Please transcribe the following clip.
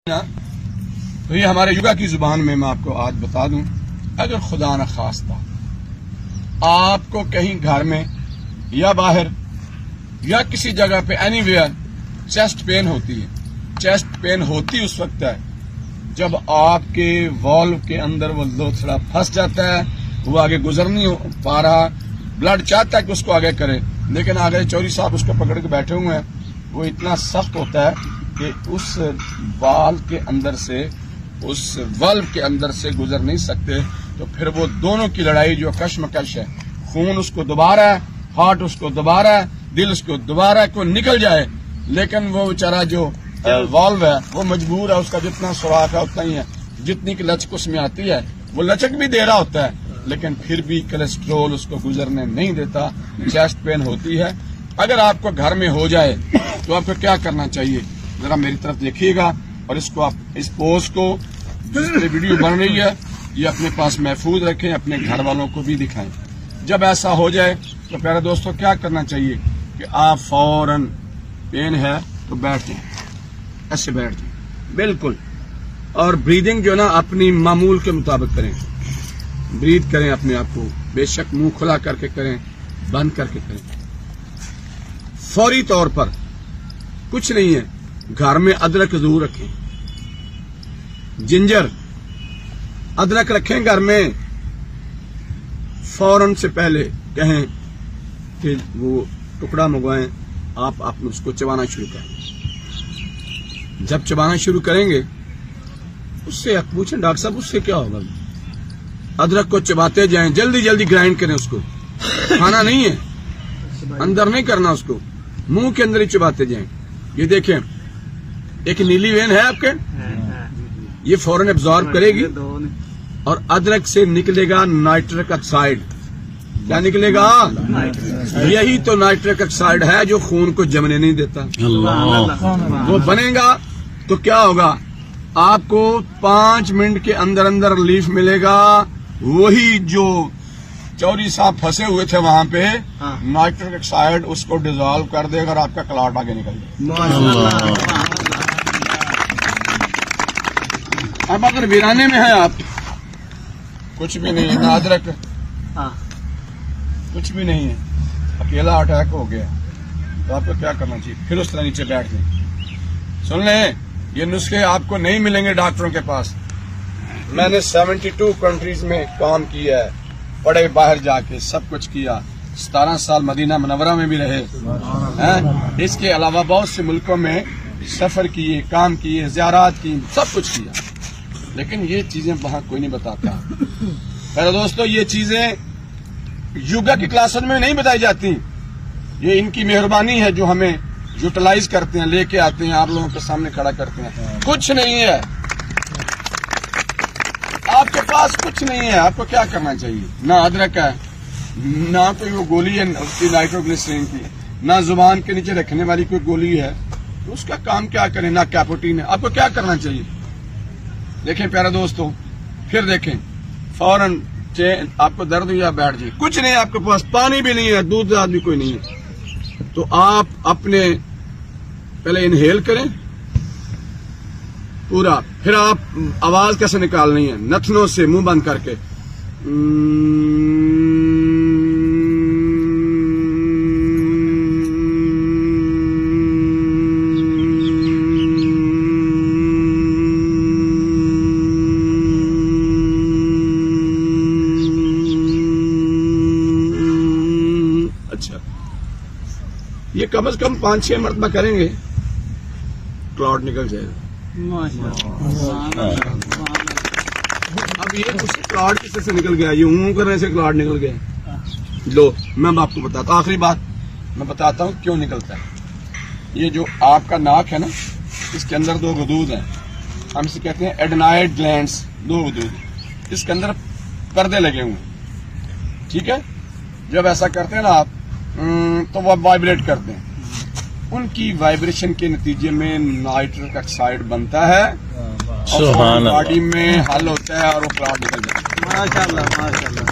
तो ये हमारे युगा की जुबान में मैं आपको आज बता दूं, अगर खुदा न खास्ता आपको कहीं घर में या बाहर या किसी जगह पे एनीवेयर चेस्ट पेन होती है, चेस्ट पेन होती उस वक्त है जब आपके वॉल्व के अंदर वो लोथड़ा फंस जाता है, वो आगे गुजर नहीं पा रहा, ब्लड चाहता है कि उसको आगे करे, लेकिन आगे चौधरी साहब उसको पकड़ के बैठे हुए हैं, वो इतना सख्त होता है कि उस वाल्व के अंदर से, उस वाल्व के अंदर से गुजर नहीं सकते। तो फिर वो दोनों की लड़ाई जो कश्मकश है, खून उसको दोबारा है, हार्ट उसको दोबारा है, दिल उसको दोबारा को निकल जाए, लेकिन वो बेचारा जो वाल्व है वो मजबूर है, उसका जितना सुराख है उतना ही है, जितनी की लचक उसमें आती है वो लचक भी दे रहा होता है, लेकिन फिर भी कोलेस्ट्रोल उसको गुजरने नहीं देता, चेस्ट पेन होती है। अगर आपको घर में हो जाए तो आपको क्या करना चाहिए, जरा मेरी तरफ देखिएगा और इसको आप, इस पोज को जिस पे वीडियो बन रही है ये अपने पास महफूज रखें, अपने घर वालों को भी दिखाएं। जब ऐसा हो जाए तो प्यारे दोस्तों क्या करना चाहिए कि आप फौरन, पेन है तो बैठ जाएं, ऐसे बैठ जाएं बिल्कुल, और ब्रीदिंग जो ना अपनी मामूल के मुताबिक करें, ब्रीथ करें अपने आप को, बेशक मुंह खुला करके करें, बंद करके करें। फौरी तौर पर कुछ नहीं है, घर में अदरक जरूर रखें, जिंजर अदरक रखें घर में। फौरन से पहले कहें कि वो टुकड़ा मंगवाएं, आप उसको चबाना शुरू करें। जब चबाना शुरू करेंगे उससे आप पूछें डॉक्टर साहब उससे क्या होगा, अदरक को चबाते जाएं, जल्दी जल्दी ग्राइंड करें उसको, खाना नहीं है, अंदर नहीं करना उसको, मुंह के अंदर ही चबाते जाएं। ये देखें एक नीली वेन है आपके, ये फौरन एब्जॉर्ब करेगी और अदरक से निकलेगा नाइट्रिक ऑक्साइड। क्या निकलेगा? यही तो नाइट्रिक ऑक्साइड है जो खून को जमने नहीं देता। वो बनेगा तो क्या होगा, आपको 5 मिनट के अंदर अंदर रिलीफ मिलेगा। वही जो चौधरी साहब फंसे हुए थे वहां पे, नाइट्रिक ऑक्साइड उसको डिजोल्व कर देगा और आपका क्लॉट आगे निकल जाएगा। अब अगर वीराने में है आप, कुछ भी नहीं है, ना अदरक कुछ भी नहीं है, अकेला अटैक हो गया, तो आपको क्या करना चाहिए, फिर उस तरह नीचे बैठ जाए। सुन लें, ये नुस्खे आपको नहीं मिलेंगे डॉक्टरों के पास। मैंने 72 कंट्रीज में काम किया है, पढ़े बाहर जाके, सब कुछ किया, 17 साल मदीना मुनव्वरा में भी रहे हैं, इसके अलावा बहुत से मुल्कों में सफर किए, काम किए, ज़ियारत की, सब कुछ किया, लेकिन ये चीजें वहां कोई नहीं बताता। मेरे दोस्तों, ये चीजें युगा की क्लासेस में नहीं बताई जाती, ये इनकी मेहरबानी है जो हमें यूटिलाइज करते हैं, लेके आते हैं, आप लोगों के सामने खड़ा करते हैं। कुछ नहीं है आपके पास, कुछ नहीं है। आपको क्या करना चाहिए, ना अदरक है, ना कोई वो गोली है उसकी नाइट्रोग्लिसरीन की, ना जुबान के नीचे रखने वाली कोई गोली है, तो उसका काम क्या करें, ना कैपोटीन है। आपको क्या करना चाहिए, देखें प्यारे दोस्तों, फिर देखें, फौरन आपको दर्द हुआ बैठ जाइए, कुछ नहीं आपके पास, पानी भी नहीं है, दूध भी कोई नहीं है, तो आप अपने पहले इनहेल करें पूरा, फिर आप आवाज कैसे निकालनी है, नथनों से मुंह बंद करके, ये कम से कम 5-6 मरतबा करेंगे, क्लॉट निकल जाएगा। अब ये कुछ क्लॉट किस से निकल गया, ये ऊं करने से क्लॉट निकल गया। लो मैं आपको बताता हूँ, आखिरी बात मैं बताता हूँ क्यों निकलता है। ये जो आपका नाक है ना, इसके अंदर 2 गदूद हैं, हम इसे कहते हैं एडेनॉइड ग्लैंड्स, 2 गदूद, इसके अंदर पर्दे लगे हुए हैं, ठीक है। जब ऐसा करते हैं ना आप, तो वो वाइब्रेट करते हैं, उनकी वाइब्रेशन के नतीजे में नाइट्रिक ऑक्साइड बनता है और बॉडी में हल होता है और वो क्लॉट निकल जाता है। माशाल्लाह माशाल्लाह।